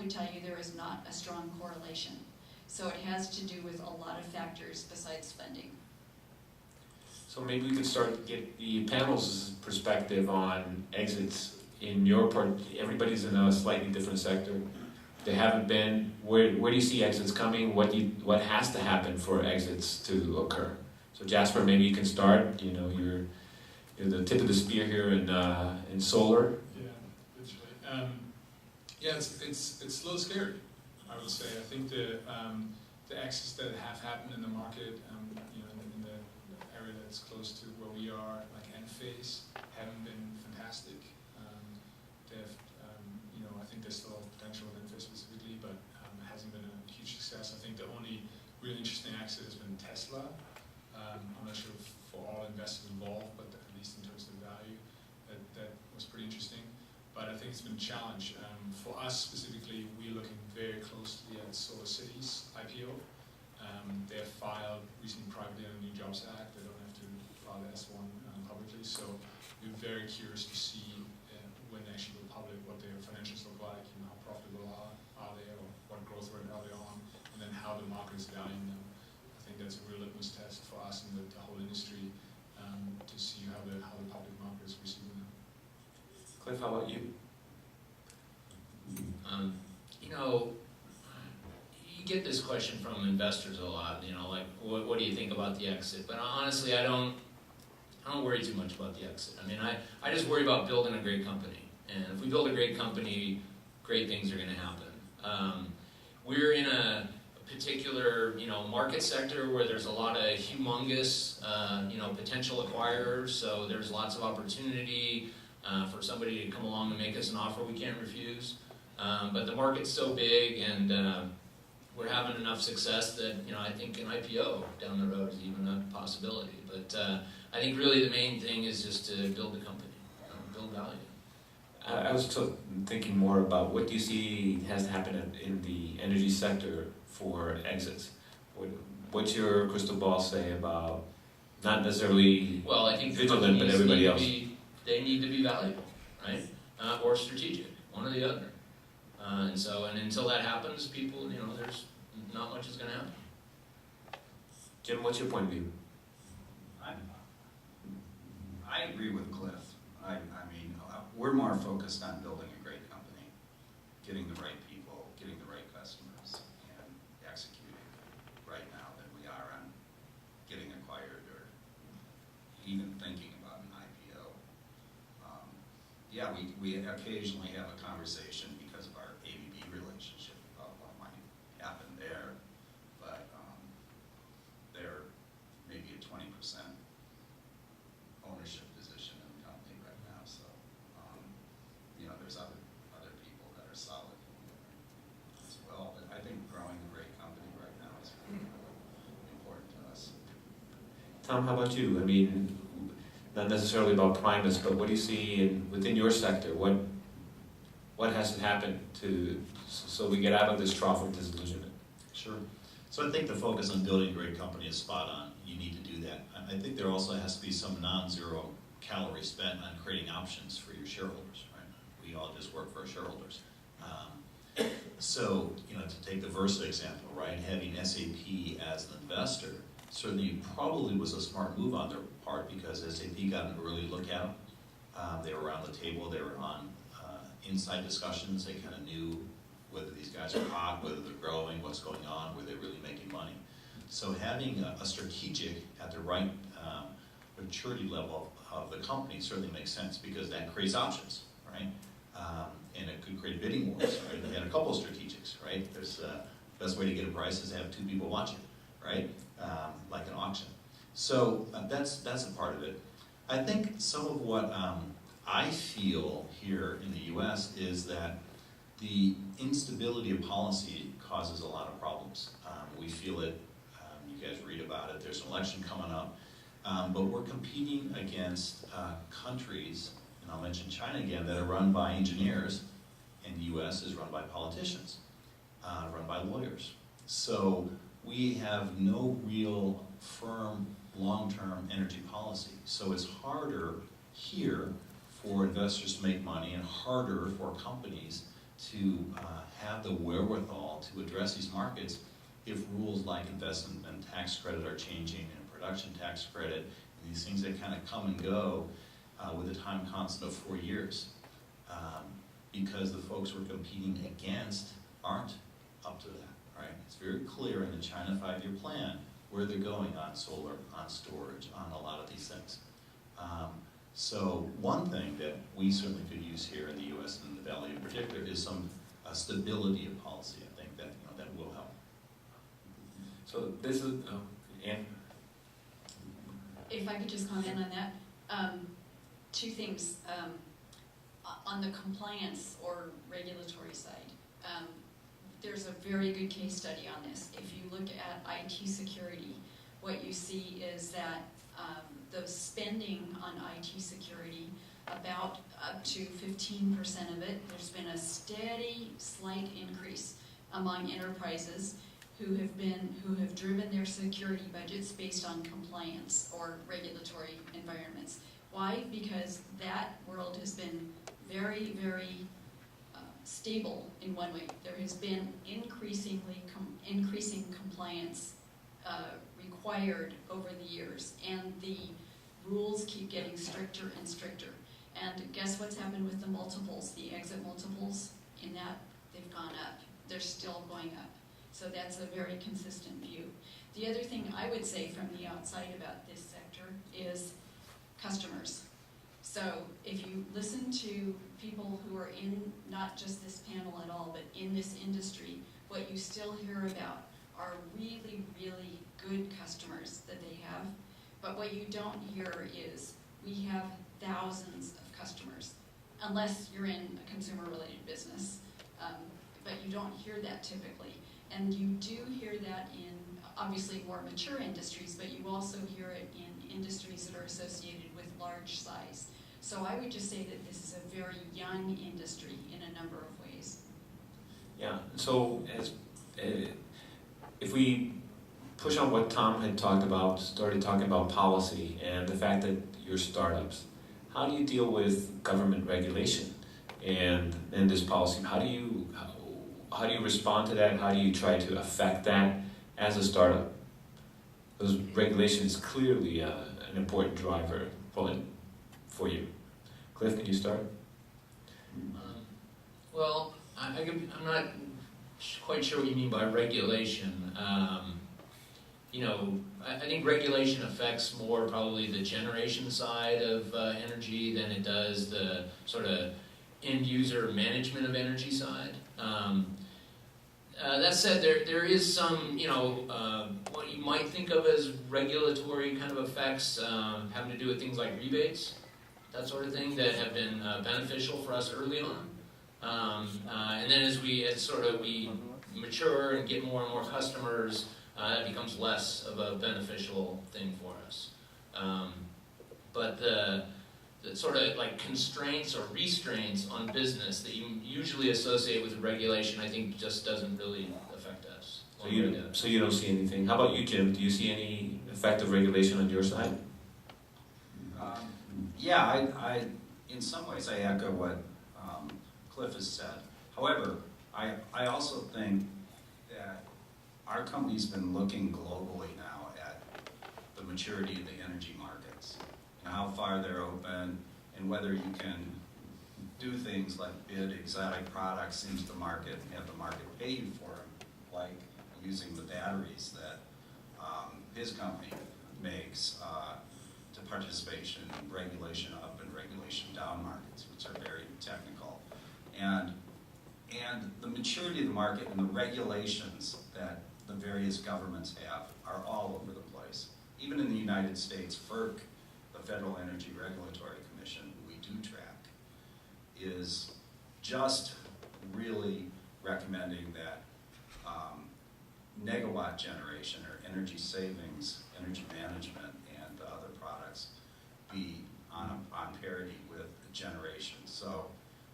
would tell you there is not a strong correlation. So it has to do with a lot of factors besides funding. So maybe we could start to get the panel's perspective on exits in your part. Everybody's in a slightly different sector. They haven't been. Where do you see exits coming? What has to happen for exits to occur? So Jasper, maybe you can start. You know, you're the tip of the spear here in solar. Yeah, literally. Yeah, it's a little scary, I would say. I think the exits that have happened in the market, you know, in the area that's close to where we are, like Enphase, haven't been fantastic. They've, you know, I think there's still potential with Enphase specifically, but it hasn't been a huge success. I think the only really interesting exit has been Tesla. I'm not sure for all investors involved, but at least in terms of the value, that was pretty interesting. But I think it's been a challenge. For us specifically, we're looking very closely at Solar Cities IPO. They have filed recently privately on the New Jobs Act. They don't have to file the S1 publicly. So we're very curious to see when they actually go public what their financials look like, and how profitable are they, or what growth rate are they on, and then how the market is valuing them. I think that's a real litmus test for us and the whole industry to see how the public market is receiving them. Cliff, how about you? You know, you get this question from investors a lot. You know, like, what do you think about the exit? But honestly, I don't worry too much about the exit. I mean, I just worry about building a great company. And if we build a great company, great things are going to happen. We're in a particular, you know, market sector where there's a lot of humongous, you know, potential acquirers. So there's lots of opportunity for somebody to come along and make us an offer we can't refuse. But the market's so big, and we're having enough success that, you know, I think an IPO down the road is even a possibility. But I think really the main thing is just to build the company, build value. I was thinking more about what do you see has to happen in the energy sector for exits? What's your crystal ball say about not necessarily well, I think Vigilant, but everybody else? They need to be valuable, right? Or strategic, one or the other. And until that happens, people, you know, there's not much is going to happen. Jim, what's your point of view? I agree with Cliff. I mean, we're more focused on building a great company, getting the right people, getting the right customers, and executing right now than we are on getting acquired or even thinking about an IPO. Yeah, we occasionally have a conversation because of our ABB relationship about what might happen there, but they're maybe a 20% ownership position in the company right now, so you know, there's other people that are solid as well, but I think growing a great company right now is really important to us. Tom, how about you? I mean, not necessarily about Primus, but what do you see within your sector? What has to happen so we get out of this trough of disillusionment? Sure. So I think the focus on building a great company is spot on. You need to do that. I think there also has to be some non-zero calorie spent on creating options for your shareholders, right? We all just work for our shareholders. So, you know, to take the Versa example, right? Having SAP as an investor certainly probably was a smart move on their part because SAP got an early look at them. They were around the table. They were on inside discussions. They kind of knew whether these guys are hot, whether they're growing, what's going on, were they really making money. So having a strategic at the right maturity level of the company certainly makes sense because that creates options, right? And it could create bidding wars, right? They had a couple of strategics, right? There's best way to get a price is to have two people watching, right? Like an auction. So that's a part of it. I think some of what I feel here in the U.S. is that the instability of policy causes a lot of problems. We feel it. You guys read about it. There's an election coming up. But we're competing against countries, and I'll mention China again, that are run by engineers, and the U.S. is run by politicians, run by lawyers. So we have no real firm long-term energy policy. So it's harder here for investors to make money and harder for companies to have the wherewithal to address these markets if rules like investment and tax credit are changing and production tax credit, and these things that kind of come and go with a time constant of 4 years. Because the folks we're competing against aren't up to that, right? It's very clear in the China 5-year plan where they're going on solar, on storage, on a lot of these things. So one thing that we certainly could use here in the U.S. and in the Valley in particular is some stability of policy. I think that that will help. So this is, Ann? If I could just comment on that, two things. On the compliance or regulatory side, there's a very good case study on this. If you look at IT security, what you see is that the spending on IT security, about up to 15% of it, there's been a steady, slight increase among enterprises who have driven their security budgets based on compliance or regulatory environments. Why? Because that world has been very, very stable in one way. There has been increasing compliance required over the years, and the rules keep getting stricter and stricter. And guess what's happened with the multiples, the exit multiples? In that, they've gone up. They're still going up. So that's a very consistent view. The other thing I would say from the outside about this sector is customers. So if you listen to people who are in not just this panel at all, but in this industry, what you still hear about are really, really good customers that they have. But what you don't hear is we have thousands of customers, unless you're in a consumer-related business. But you don't hear that typically. And you do hear that in obviously more mature industries, but you also hear it in industries that are associated with large size. So I would just say that this is a very young industry in a number of ways. Yeah, so if we push on what Tom had talked about, started talking about policy and the fact that you're startups, how do you deal with government regulation and this policy? How do you respond to that? How do you try to affect that as a startup? Because regulation is clearly an important driver for you. Cliff, can you start? Well, I'm not quite sure what you mean by regulation. I think regulation affects more probably the generation side of energy than it does the sort of end user management of energy side. That said, there is some, what you might think of as regulatory kind of effects having to do with things like rebates, that sort of thing, that have been beneficial for us early on. And then as we mature and get more and more customers, that becomes less of a beneficial thing for us. But the sort of like constraints or restraints on business that you usually associate with regulation, I think just doesn't really affect us. So you don't see anything. How about you, Jim? Do you see any effect of regulation on your side? I in some ways I echo what Cliff has said. However, I also think that our company's been looking globally now at the maturity of the energy markets and how far they're open, and whether you can do things like bid exotic products into the market and have the market pay you for them, like using the batteries that his company makes to participation in regulation up and regulation down markets, which are very technical. And the maturity of the market and the regulations that the various governments have are all over the place. Even in the United States, FERC, the Federal Energy Regulatory Commission, who we do track, is just really recommending that negawatt generation or energy savings, energy management, and other products be on parity with generation. So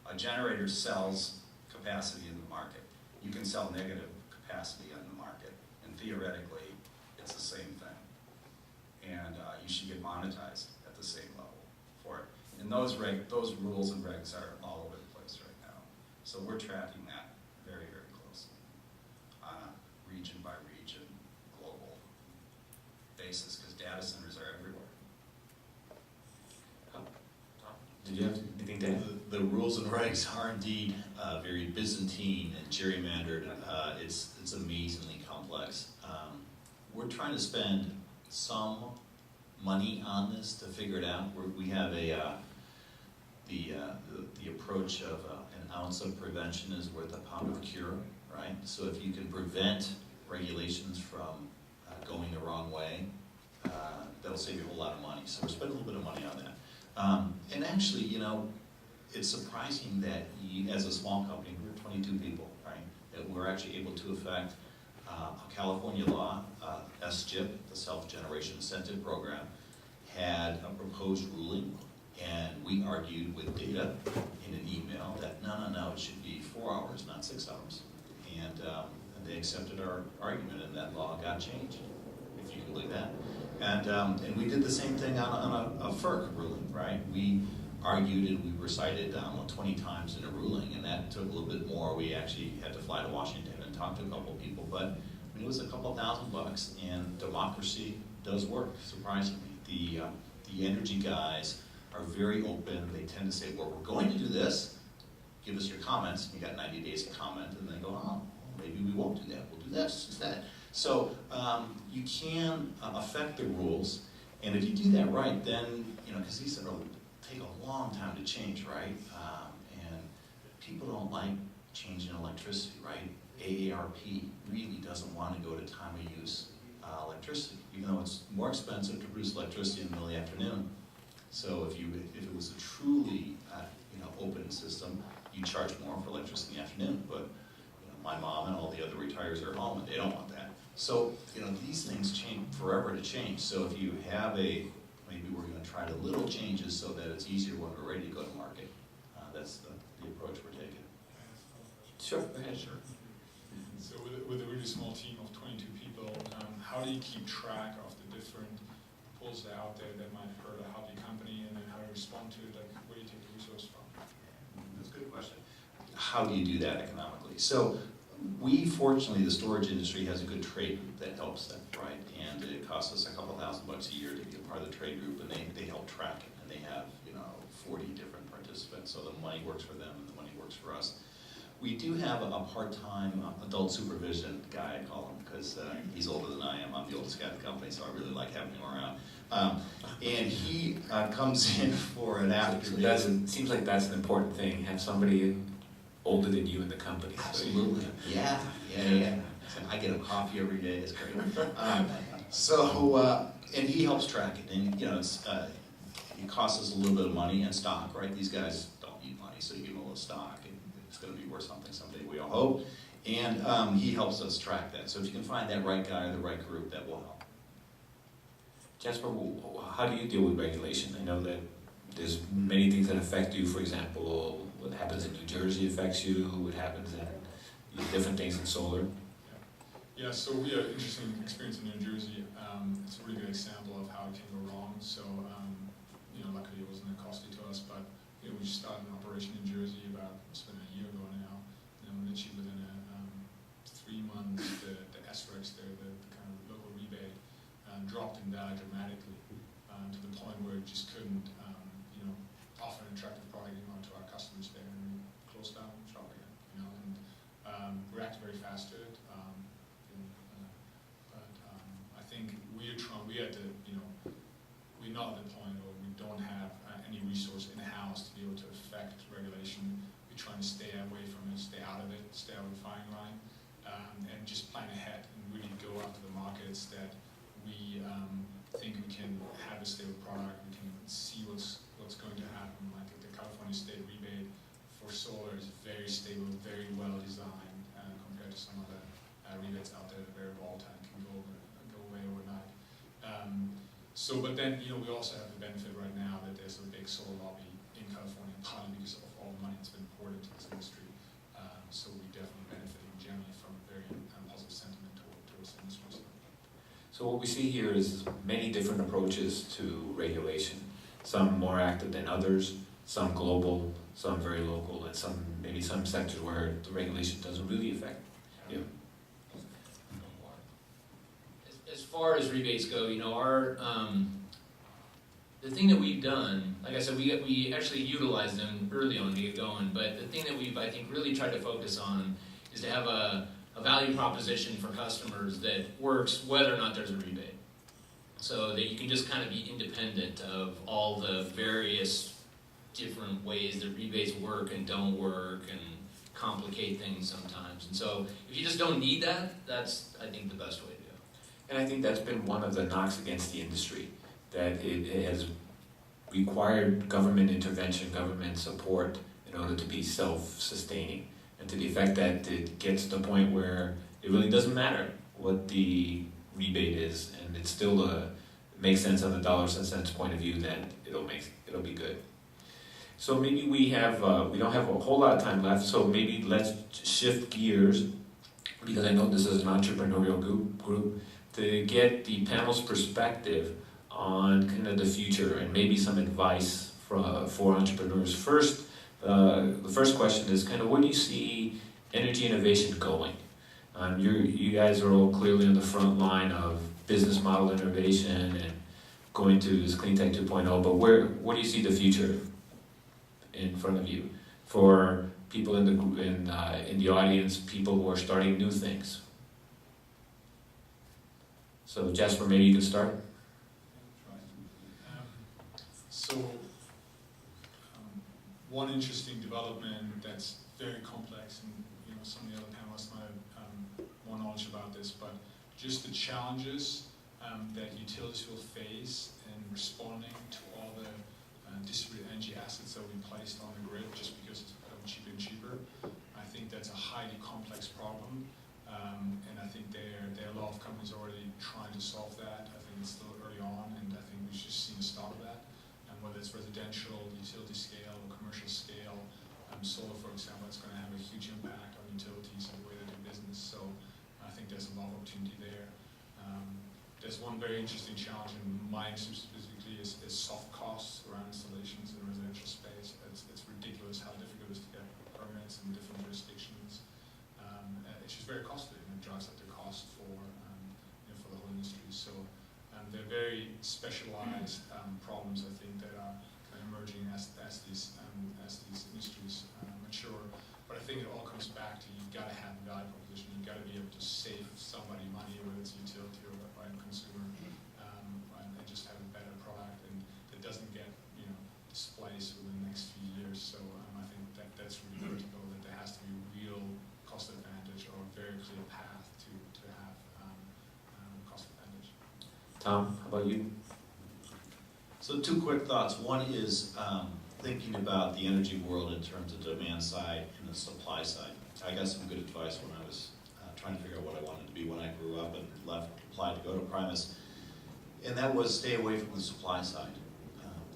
a generator sells capacity in the market. You can sell negative capacity on the market, and theoretically, it's the same thing. And you should get monetized at the same level for it. And those rules and regs are all over the place right now. So we're tracking that very, very closely on a region by region, global basis, because data centers are everywhere. Did you have anything to add? The rules and regs are indeed very Byzantine and gerrymandered. It's amazingly complex. We're trying to spend some money on this to figure it out. We have the approach of an ounce of prevention is worth a pound of cure, right? So if you can prevent regulations from going the wrong way, that'll save you a whole lot of money. So we're spending a little bit of money on that. And actually, you know, it's surprising that you, as a small company, we're 22 people, right? That we're actually able to affect a California law, SGIP, the Self-Generation Incentive Program, had a proposed ruling, and we argued with data in an email that no, it should be 4 hours, not 6 hours. And they accepted our argument, and that law got changed, if you can believe that. And we did the same thing on a FERC ruling, right? We argued and we recited 20 times in a ruling, and that took a little bit more. We actually had to fly to Washington and talk to a couple of people, but I mean, it was a couple $1,000, and democracy does work, surprisingly. The energy guys are very open. They tend to say, well, we're going to do this. Give us your comments. You got 90 days to comment, and they go, oh, maybe we won't do that. We'll do this instead. So you can affect the rules, and if you do that right, then, you know, because these will take a long time to change, right? And people don't like changing electricity, right? AARP really doesn't want to go to time of use electricity, even though it's more expensive to produce electricity in the middle of the afternoon. So if it was a truly open system, you charge more for electricity in the afternoon. But you know, my mom and all the other retirees are home, and they don't want that. So these things change forever to change. So if you have maybe we're going to try the little changes so that it's easier when we're ready to go to market. That's the approach we're taking. Sure, go ahead. Sure. So with a really small team of 22 people, how do you keep track of the different pulls out there that might hurt or help your company, and then how to respond to it? Like, where do you take the resource from? That's a good question. How do you do that economically? So fortunately, the storage industry has a good trade group that helps them, right? And it costs us a couple $1,000 a year to be a part of the trade group, and they help track it, and they have 40 different participants, so the money works for them and the money works for us. We do have a part-time adult supervision guy, I call him, because he's older than I am. I'm the oldest guy in the company, so I really like having him around. And he comes in for an afternoon. It seems like that's an important thing, have somebody older than you in the company. Absolutely. Yeah. So I get a coffee every day. It's great. And he helps track it. And it costs us a little bit of money and stock, right? These guys don't need money, so you give them a little stock, and it's going to be worth something someday, we all hope. And he helps us track that. So if you can find that right guy or the right group, that will help. Jasper, how do you deal with regulation? I know that there's many things that affect you. For example, what happens in New Jersey affects you, what happens in different things in solar. Yeah, so we had an interesting experience in New Jersey. It's a really good example of how it can go wrong. So, luckily it wasn't costly to us, but we just started an operation in Jersey it's been a year ago now. Literally within 3 months, the SREX there, the kind of local rebate, dropped in value dramatically to the point where it just couldn't, offer an attractive product to our customers there, and we closed down shop again. And reacted very fast to it. I think we're not at the point where we don't have any resource in-house to be able to affect regulation. We're trying to stay away from it, stay out of it, stay out of the firing line, and just plan ahead and really go after the markets that we think we can have a stable product. We can see what's going to happen. Like the California state rebate for solar is very stable, very well designed compared to some of the rebates out there that are very volatile and can go away overnight. But then, we also have the benefit right now that there's a big solar lobby in California, partly because of all the money that's been poured into this industry. So we definitely benefiting generally from a very positive sentiment towards the industry. So what we see here is many different approaches to regulation. Some more active than others, some global, some very local, and maybe some sectors where the regulation doesn't really affect you. As far as rebates go, our the thing that we've done, like I said, we actually utilize them early on to get going. But the thing that we've, I think, really tried to focus on is to have a value proposition for customers that works whether or not there's a rebate, so that you can just kind of be independent of all the various different ways that rebates work and don't work and complicate things sometimes. And so if you just don't need that, that's, I think, the best way to go. And I think that's been one of the knocks against the industry, that it has required government intervention, government support in order to be self-sustaining, and to the effect that it gets to the point where it really doesn't matter what the rebate is, and it still makes sense on the dollars and cents point of view, that it'll be good. So maybe we don't have a whole lot of time left, so maybe let's shift gears, because I know this is an entrepreneurial group, to get the panel's perspective on kind of the future and maybe some advice for entrepreneurs. First, the first question is kind of, where do you see energy innovation going? You guys are all clearly on the front line of business model innovation and going to this Clean Tech 2.0, but where do you see the future in front of you for people in the audience, people who are starting new things? So Jasper, maybe you can start. One interesting development that's very complex, and some of the other panelists might have more knowledge about this, but just the challenges that utilities will face in responding to all the distributed energy assets that will be placed on the grid just because it's becoming cheaper and cheaper. I think that's a highly complex problem, and I think there are a lot of companies already trying to solve that. I think it's still early on, and I think we've just seen the start of that. And whether it's residential, utility scale, or commercial scale, solar, for example, it's going to have a huge impact on utilities and the way they do business. So I think there's a lot of opportunity there. There's one very interesting challenge in my industry specifically is soft costs around installations in residential space. It's ridiculous how difficult it is to get permits in different jurisdictions. It's just very costly, and it drives up the cost for the whole industry. So they're very specialized problems, I think, that are kind of emerging as these industries mature. But I think it all comes back to, you've got to have a value proposition. You've got to be able to save somebody money, whether it's a utility or a consumer, and just have a better product, and that doesn't get displaced within the next few years. So I think that's really critical, that there has to be real cost advantage or a very clear path to have cost advantage. Tom, how about you? So 2 quick thoughts. One is thinking about the energy world in terms of demand side and the supply side. I got some good advice when I was trying to figure out what I wanted to be when I grew up and applied to go to Primus. And that was stay away from the supply side.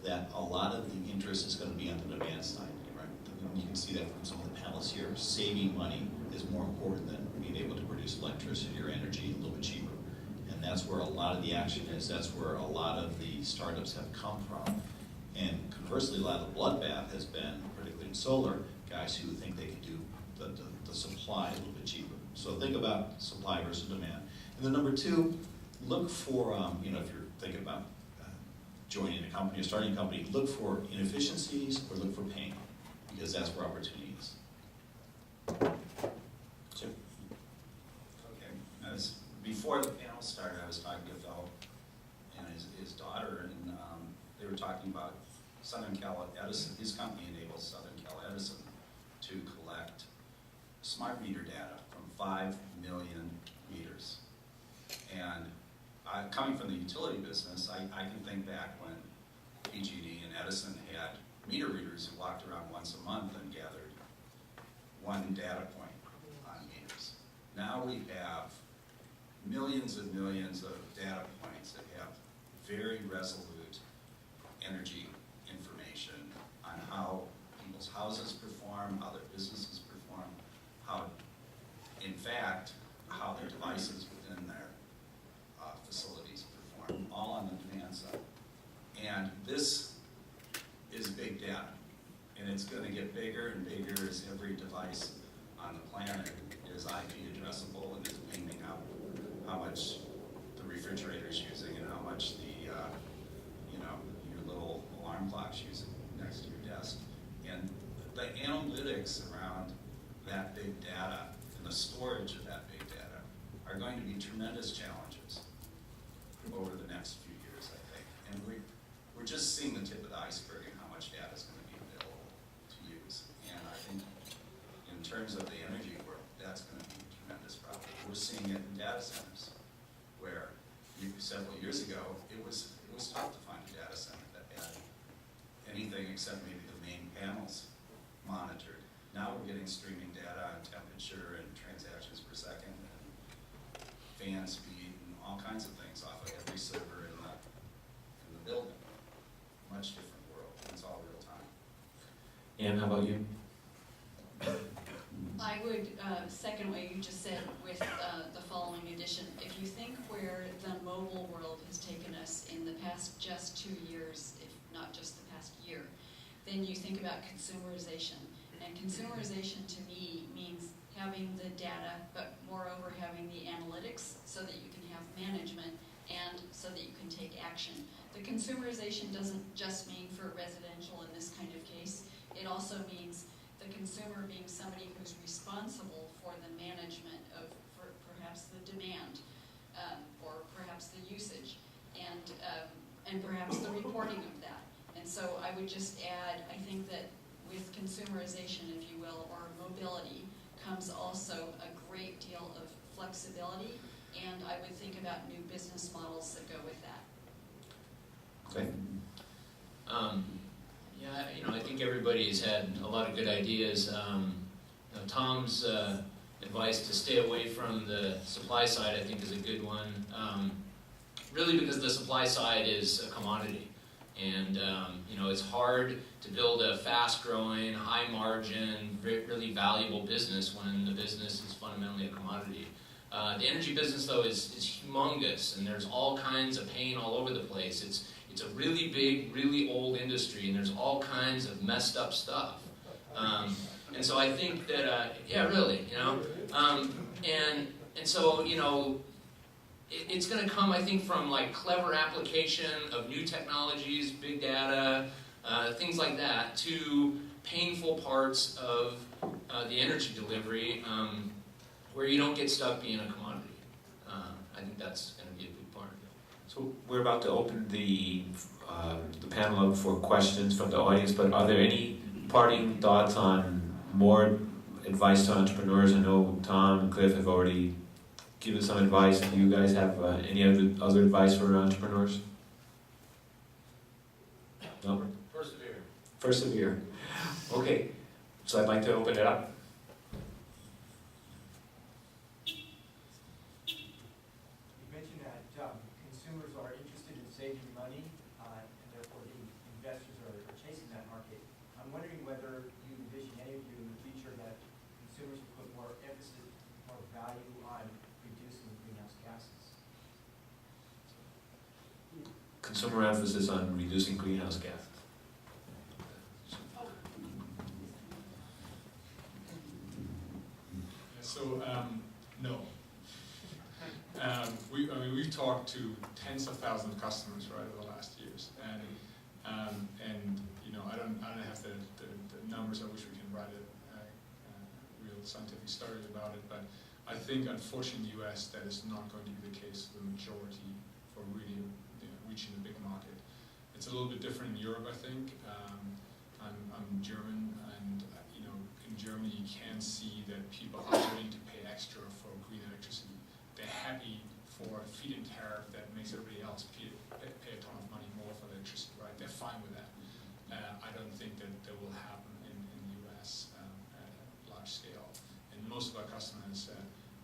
That a lot of the interest is going to be on the demand side, right? You can see that from some of the panels here. Saving money is more important than being able to produce electricity or energy a little bit cheaper. And that's where a lot of the action is. That's where a lot of the startups have come from. And conversely, a lot of the bloodbath has been, particularly in solar, guys who think they can do the supply a little bit cheaper. So think about supply versus demand. And then number 2, look for, if you're thinking about joining a company or starting a company, look for inefficiencies or look for pain, because that's where opportunity is. Jim? Okay. Before the panel started, I was talking to a fellow and his daughter, and they were talking about Southern Cal Edison. His company enables Southern Cal Edison to collect smart meter data from 5 million meters. And coming from the utility business, I can think back when PG&E and Edison had meter readers who walked around once a month and gathered 1 data point on meters. Now we have millions and millions of data points that have very resolute energy information on how people's houses perform, how their businesses perform, how, in fact, how their devices within their facilities perform, all on the demand side. And this is big data. And it's gonna get bigger and bigger as every device on the planet is IP addressable and is pinging out how much the refrigerator's using and how much the, your little alarm clock's using next to your desk. And the analytics around that big data and the storage of that big data are going to be tremendous challenges over the next few years, I think. And we're just seeing the tip of the iceberg in how much data is going to be available to use. And I think in terms of the energy world, that's going to be a tremendous problem. We're seeing it in data centers, where several years ago, it was tough to find a data center that had anything except maybe the main panels monitored. Now we're getting streaming data on temperature and transactions per second and fan speed and all kinds of things off of every server in the building. Much different world. It's all real time. Ann, how about you? I would second what you just said with the following addition. If you think where the mobile world has taken us in the past just 2 years, if not just the past year, then you think about consumerization. And consumerization to me means having the data, but moreover having the analytics so that you can have management and so that you can take action. The consumerization doesn't just mean for residential in this kind of case. It also means the consumer being somebody who's responsible for the management of perhaps the demand or perhaps the usage and perhaps the reporting of that. And so I would just add, I think that with consumerization, if you will, or mobility, comes also a great deal of flexibility, and I would think about new business models that go with that. Okay. I think everybody's had a lot of good ideas. Tom's advice to stay away from the supply side, I think, is a good one. Really, because the supply side is a commodity, and it's hard to build a fast-growing, high-margin, really valuable business when the business is fundamentally a commodity. The energy business, though, is humongous, and there's all kinds of pain all over the place. It's a really big, really old industry, and there's all kinds of messed up stuff. And so I think that, and so, it's going to come, I think, from like clever application of new technologies, big data, things like that, to painful parts of the energy delivery where you don't get stuck being a commodity. I think that's going to be a big part. So we're about to open the panel up for questions from the audience, but are there any parting thoughts on more advice to entrepreneurs? I know Tom and Cliff have already given some advice. Do you guys have any other advice for entrepreneurs? No? Persevere. Okay, so I'd like to open it up. Consumers are interested in saving money, and therefore the investors are chasing that market. I'm wondering whether you envision, any of you in the future, that consumers will put more emphasis, more value on reducing greenhouse gases. Consumer emphasis on reducing greenhouse gases. No. We've talked to tens of thousands of customers, right, over the last years, and I don't have the numbers. I wish we can write a real scientific studies about it, but I think, unfortunately, in the U.S. that is not going to be the case for the majority for really reaching the big market. It's a little bit different in Europe, I think. I'm German, and in Germany you can see that people are willing to pay extra for green electricity. They're happy for a feed-in tariff that makes everybody else pay a ton of money more for electricity, right? They're fine with that. I don't think that will happen in the U.S. At a large scale. And most of our customers,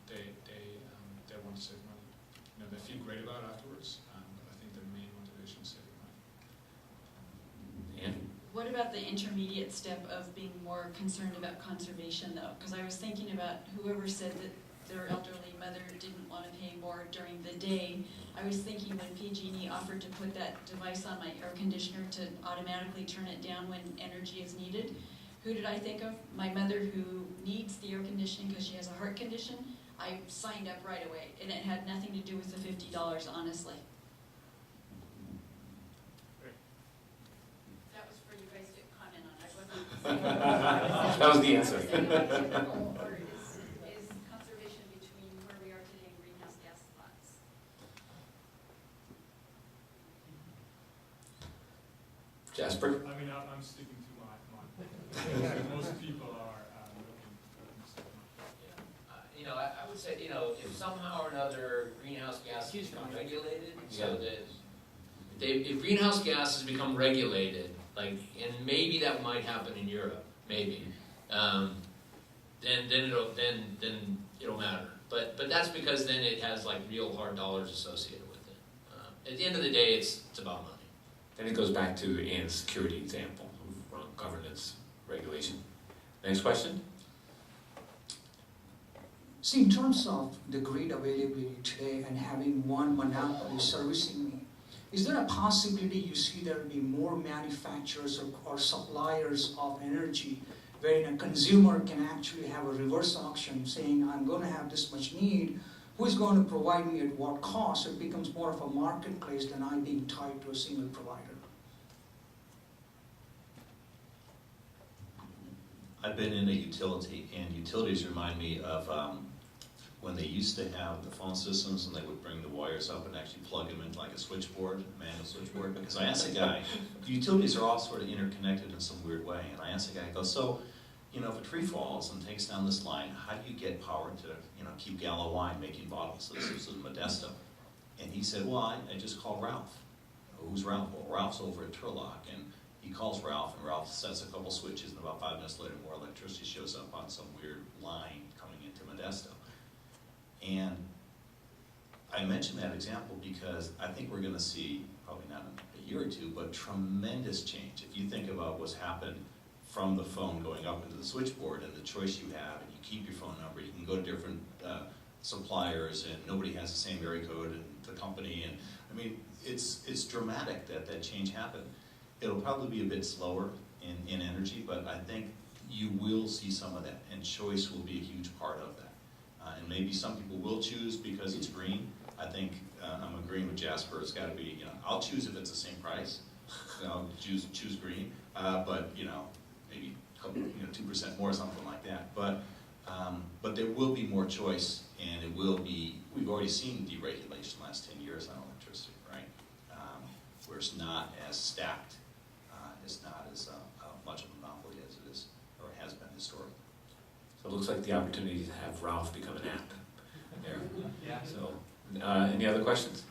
they want to save money. They feel great about it afterwards, but I think the main motivation is saving money. Andy? What about the intermediate step of being more concerned about conservation, though? Because I was thinking about whoever said that their elderly mother didn't want to pay more during the day. I was thinking when PG&E offered to put that device on my air conditioner to automatically turn it down when energy is needed, who did I think of? My mother, who needs the air conditioning because she has a heart condition. I signed up right away, and it had nothing to do with the $50, honestly. That was for you guys to comment on. I wasn't saying That was the answer. I was saying how typical or is conservation between where we are today and greenhouse gas lots. Jasper? I mean, I'm sticking to my most people are looking to save money. You know, I would say, you know, if somehow or another greenhouse gases become regulated, so that if greenhouse gases become regulated, like, and maybe that might happen in Europe, maybe, then it'll matter. But that's because then it has like real hard dollars associated with it. At the end of the day, it's about money. Then it goes back to Ann's security example, governance, regulation. Next question? See, in terms of the grid availability today and having one monopoly servicing me, is there a possibility you see there will be more manufacturers or suppliers of energy wherein a consumer can actually have a reverse auction saying, I'm going to have this much need, who is going to provide me at what cost? It becomes more of a marketplace than I being tied to a single provider. I've been in a utility, and utilities remind me of when they used to have the phone systems and they would bring the wires up and actually plug them into like a switchboard, a manual switchboard. Because I asked a guy, the utilities are all sort of interconnected in some weird way, and I asked the guy, I go, so, you know, if a tree falls and takes down this line, how do you get power to, you know, keep Gallo wine making bottles? This was in Modesto. And he said, well, I just call Ralph. Who's Ralph? Well, Ralph's over at Turlock, and he calls Ralph, and Ralph sets a couple switches, and about 5 minutes later, more electricity shows up on some weird line coming into Modesto. And I mention that example because I think we're going to see, probably not in a year or two, but tremendous change. If you think about what's happened from the phone going up into the switchboard and the choice you have, and you keep your phone number, you can go to different suppliers, and nobody has the same area code and the company, and I mean, it's dramatic that change happened. It'll probably be a bit slower in energy, but I think you will see some of that, and choice will be a huge part of that. And maybe some people will choose because it's green. I think I'm agreeing with Jasper. It's got to be, you know, I'll choose if it's the same price. You know, choose green, but you know, maybe a couple, 2% more, something like that. But there will be more choice, and it will be. We've already seen deregulation the last 10 years on electricity, right? Where it's not as stacked, it's not as much of a monopoly as it is or has been historically. So it looks like the opportunity to have Ralph become an app there. Yeah. So, any other questions?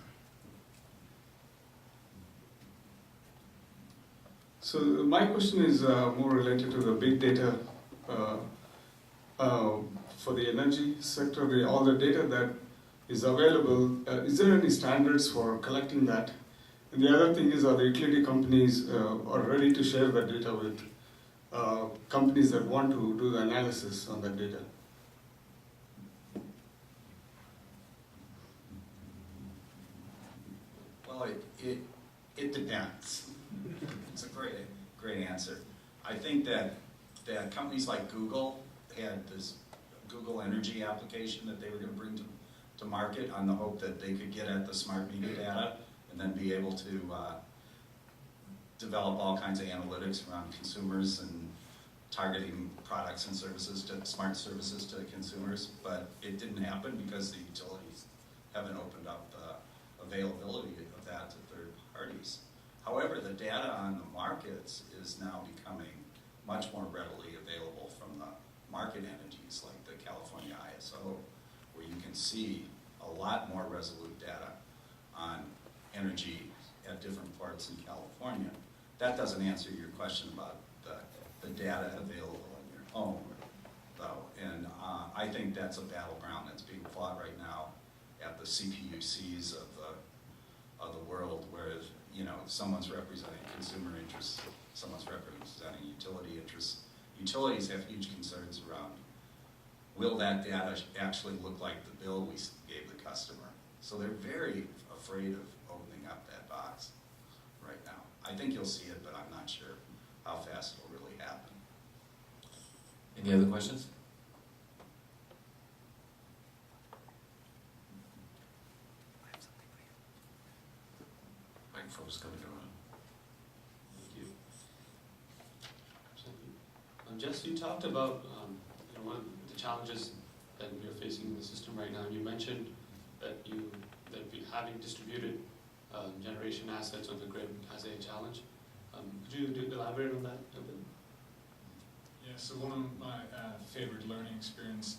So my question is more related to the big data for the energy sector, all the data that is available. Is there any standards for collecting that? And the other thing is, are the utility companies are ready to share that data with companies that want to do the analysis on that data? Well, it depends. It's a great answer. I think that companies like Google had this Google Energy application that they were going to bring to market on the hope that they could get at the smart meter data and then be able to develop all kinds of analytics around consumers and targeting products and services, smart services to consumers. But it didn't happen because the utilities haven't opened up the availability of that to third parties. However, the data on the markets is now becoming much more readily available from the market entities like the California ISO, where you can see a lot more resolute data on energy at different parts in California. That doesn't answer your question about the data available in your home, though. And I think that's a battleground that's being fought right now at the CPUCs of the world, where someone's representing consumer interests, someone's representing utility interests. Utilities have huge concerns around will that data actually look like the bill we gave the customer? So they're very afraid of opening up that box right now. I think you'll see it, but I'm not sure how fast it'll really happen. Any other questions? Microphone's coming around. Thank you. Jess, you talked about one of the challenges that we are facing in the system right now. You mentioned that having distributed generation assets on the grid as a challenge. Could you elaborate on that a bit? Yeah, so one of my favorite learning experience,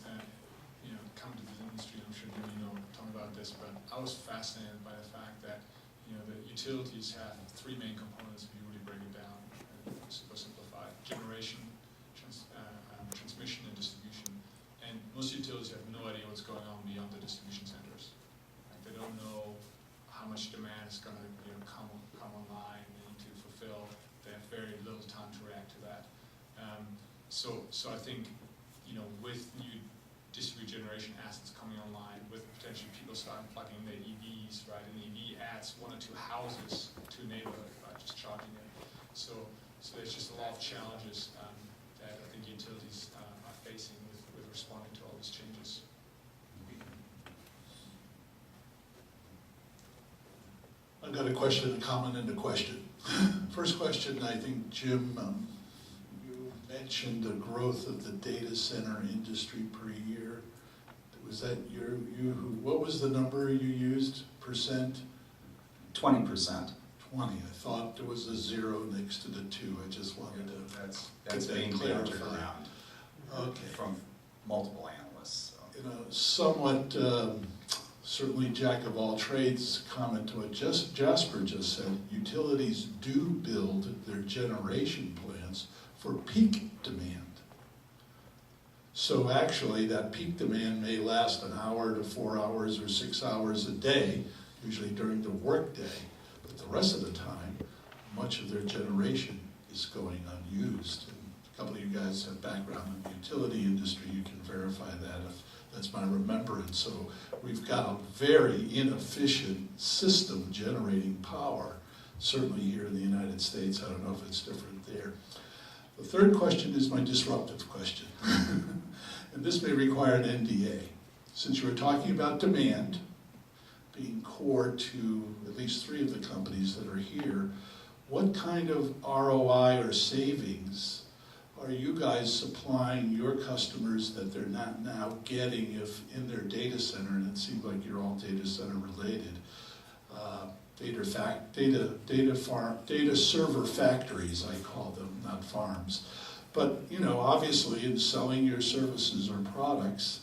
coming to this industry, I'm sure you know, talking about this, but I was fascinated by the fact that, the utilities have three main components if you really break it down, super simplified: generation, transmission, and distribution. And most utilities have no idea what's going on beyond the distribution centers. Like, they don't know how much demand is going to come online, they need to fulfill. They have very little time to react to that. So I think, with new distributed generation assets coming online, with potentially people starting plugging their EVs, right? An EV adds 1 or 2 houses to a neighborhood, right? Just charging it. So there's just a lot of challenges that I think utilities are facing with responding to all these changes. I've got a question, a comment, and a question. First question, I think, Jim, you mentioned the growth of the data center industry per year. Was that what was the number you used, percent? 20%. 20. I thought there was a 0 next to the 2. I just wanted to That's get being that bantered clarified. around Okay. from multiple analysts. So. Somewhat, certainly jack of all trades comment to what Jasper just said. Utilities do build their generation plants for peak demand. So actually that peak demand may last an hour to 4 hours or 6 hours a day, usually during the workday, but the rest of the time, much of their generation is going unused. And a couple of you guys have background in the utility industry, you can verify that if that's my remembrance. So we've got a very inefficient system generating power, certainly here in the United States. I don't know if it's different there. The third question is my disruptive question. And this may require an NDA. Since you were talking about demand being core to at least 3 of the companies that are here, what kind of ROI or savings are you guys supplying your customers that they're not now getting if in their data center, and it seems like you're all data center related, data server factories, I call them, not farms. But, obviously in selling your services or products,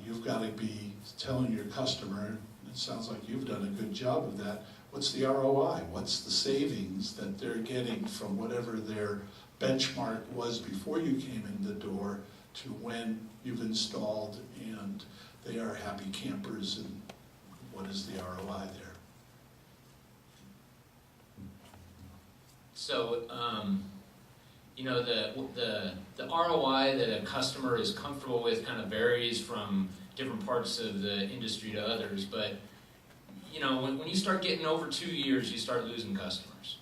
you've got to be telling your customer, and it sounds like you've done a good job of that, what's the ROI? What's the savings that they're getting from whatever their benchmark was before you came in the door to when you've installed and they are happy campers, and what is the ROI there? So, the ROI that a customer is comfortable with kind of varies from different parts of the industry to others, but when you start getting over 2 years, you start losing customers.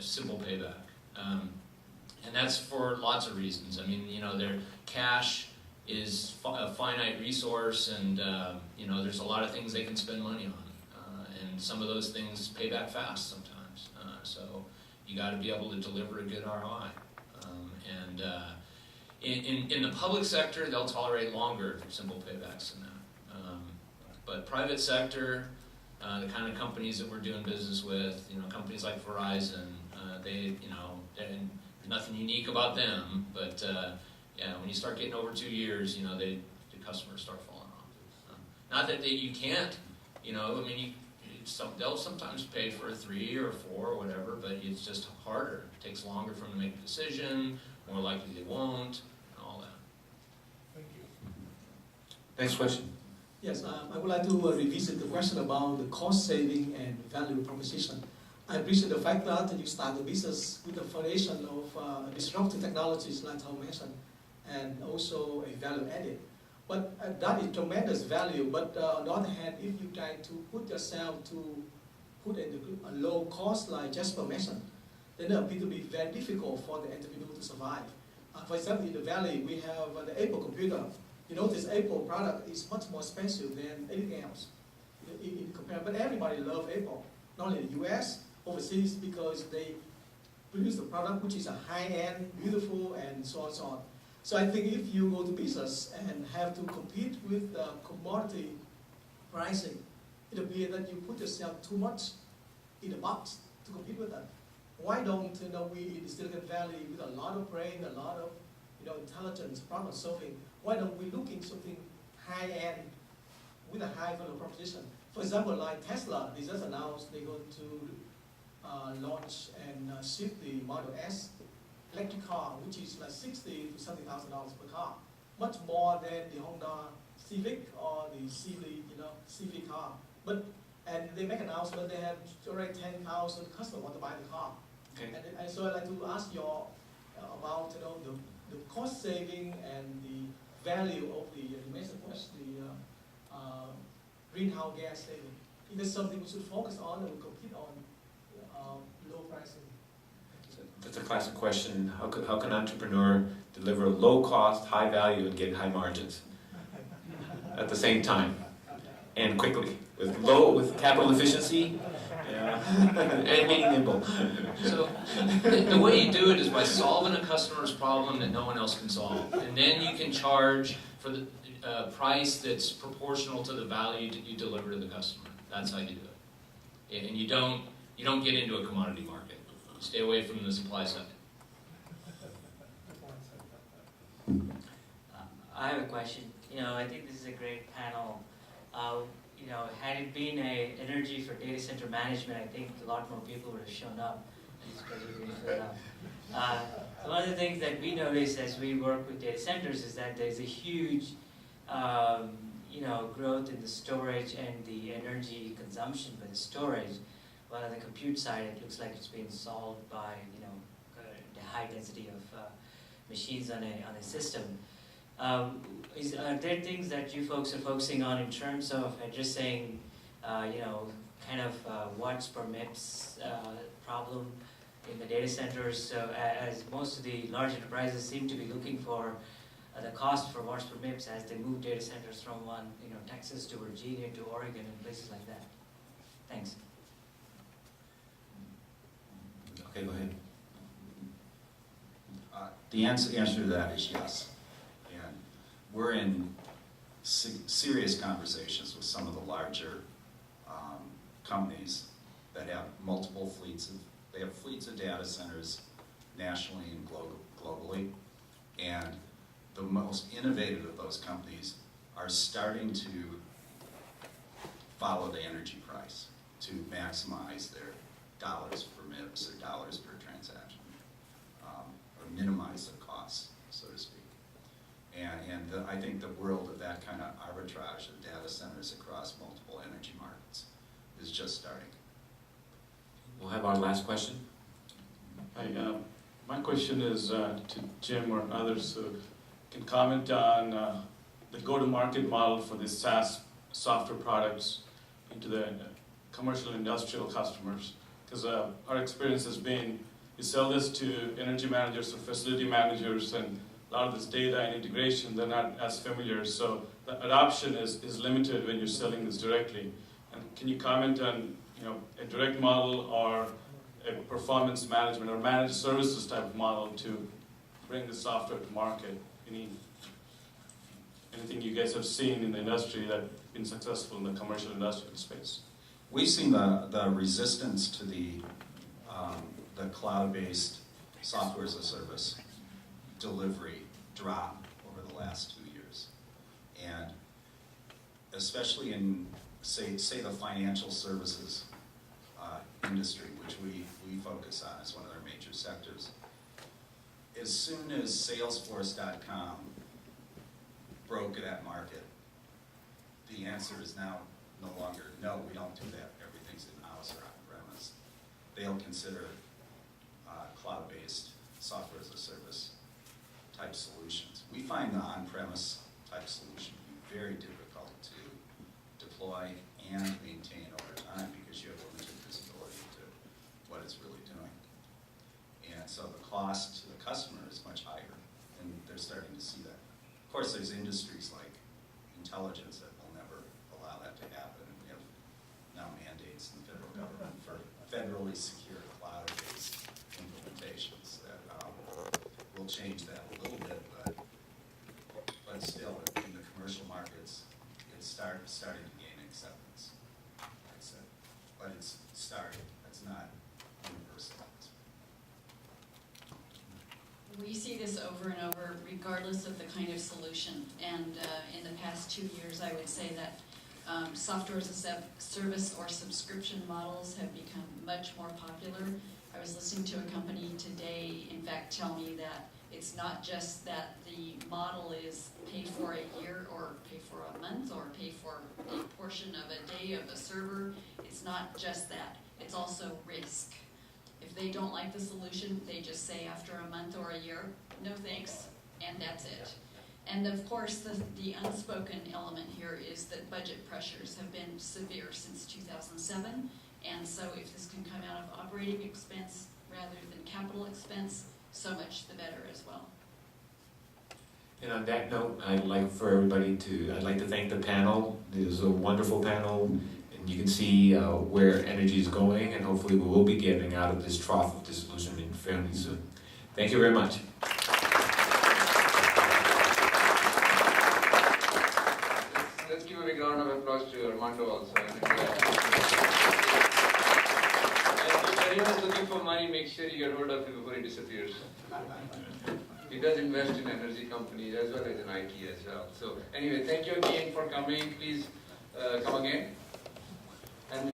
Simple payback. And that's for lots of reasons. I mean, their cash is a finite resource, and there's a lot of things they can spend money on, and some of those things pay back fast sometimes. So you got to be able to deliver a good ROI. In the public sector, they'll tolerate longer simple paybacks than that. But private sector, the kind of companies that we're doing business with, companies like Verizon, there's nothing unique about them, but when you start getting over 2 years, the customers start falling off. Not that you can't, they'll sometimes pay for a 3 or 4 or whatever, but it's just harder. It takes longer for them to make a decision, more likely they won't, and all that. Thank you. Next question. Yes, I would like to revisit the question about the cost saving and value proposition. I appreciate the fact that you start the business with the foundation of disruptive technologies, like Tom mentioned, and also a value added. But that is tremendous value. But on the other hand, if you try to put yourself to put in a low cost like Jasper mentioned, then it will be very difficult for the entrepreneur to survive. For example, in the Valley, we have the Apple computer. You know, this Apple product is much more expensive than anything else in comparison. But everybody loves Apple, not only in the US, overseas, because they produce the product which is a high-end, beautiful, and so on and so on. So I think if you go to business and have to compete with commodity pricing, it appears that you put yourself too much in the box to compete with that. Why don't we in Silicon Valley with a lot of brain, a lot of intelligence, problem solving, why don't we look into something high-end with a high value proposition? For example, like Tesla, they just announced they're going to launch and ship the Model S electric car, which is like $60,000 to $70,000 per car, much more than the Honda Civic or the Civic car. And they make an announcement they have already 10,000 customers want to buy the car. Okay. And so I'd like to ask you about the cost saving and the value of the greenhouse gas saving. Is this something we should focus on and we compete on low pricing? That's a classic question. How can an entrepreneur deliver low cost, high value, and get high margins at the same time and quickly with capital efficiency? Yeah, and being nimble. So the way you do it is by solving a customer's problem that no one else can solve, and then you can charge for the price that's proportional to the value that you deliver to the customer. That's how you do it, and you don't get into a commodity market. Stay away from the supply side. I have a question. I think this is a great panel. Had it been a energy for data center management, I think a lot more people would have shown up. One of the things that we notice as we work with data centers is that there's a huge, growth in the storage and the energy consumption for the storage. While on the compute side, it looks like it's being solved by, the high density of machines on a system. Are there things that you folks are focusing on in terms of addressing, watts per MIPS problem in the data centers? So as most of the large enterprises seem to be looking for the cost for watts per MIPS as they move data centers from Texas to Virginia to Oregon and places like that. Thanks. Okay, go ahead. The answer to that is yes. And we're in serious conversations with some of the larger companies that have multiple fleets of data centers nationally and globally. And the most innovative of those companies are starting to follow the energy price to maximize their dollars per MIPS or dollars per transaction, or minimize the costs, so to speak. And I think the world of that kind of arbitrage of data centers across multiple energy markets is just starting. We'll have our last question. Hi, my question is to Jim or others who can comment on the go-to-market model for the SaaS software products into the commercial industrial customers. Because our experience has been, you sell this to energy managers or facility managers, and a lot of this data and integration, they're not as familiar. So the adoption is limited when you're selling this directly. And can you comment on a direct model or a performance management or managed services type of model to bring the software to market? Anything you guys have seen in the industry that's been successful in the commercial industrial space? We've seen the resistance to the cloud-based software as a service delivery drop over the last 2 years. And especially in, say the financial services industry, which we focus on as one of our major sectors. As soon as Salesforce.com broke that market, the answer is now no longer, no, we don't do that. Everything's in-house or on-premise. They'll consider cloud-based software as a service type solutions. We find the on-premise type type solution can be very difficult to deploy and maintain over time because you have limited visibility to what it's really doing. And so the cost to the customer is much higher, and they're starting to see that. Of course, there's industries like intelligence that will never allow that to happen, and we have now mandates in the federal government for federally secure cloud-based implementations that will change that a little bit, but still, in the commercial markets, it's starting to gain acceptance. I'd say, but it's starting. It's not universal. We see this over and over, regardless of the kind of solution. And in the past 2 years, I would say that software as a service or subscription models have become much more popular. I was listening to a company today, in fact, tell me that it's not just that the model is pay for a year or pay for a month or pay for a portion of a day of a server. It's not just that. It's also risk. If they don't like the solution, they just say after a month or a year, no thanks, and that's it. And of course, the unspoken element here is that budget pressures have been severe since 2007, and so if this can come out of operating expense rather than capital expense, so much the better as well. And on that note, I'd like to thank the panel. It was a wonderful panel, and you can see where energy is going, and hopefully we will be getting out of this trough of disillusionment fairly soon. Thank you very much. Let's give a big round of applause to Armando also. And if anyone's looking for money, make sure you get hold of him before he disappears. He does invest in energy companies as well as in IT as well. So anyway, thank you again for coming. Please come again.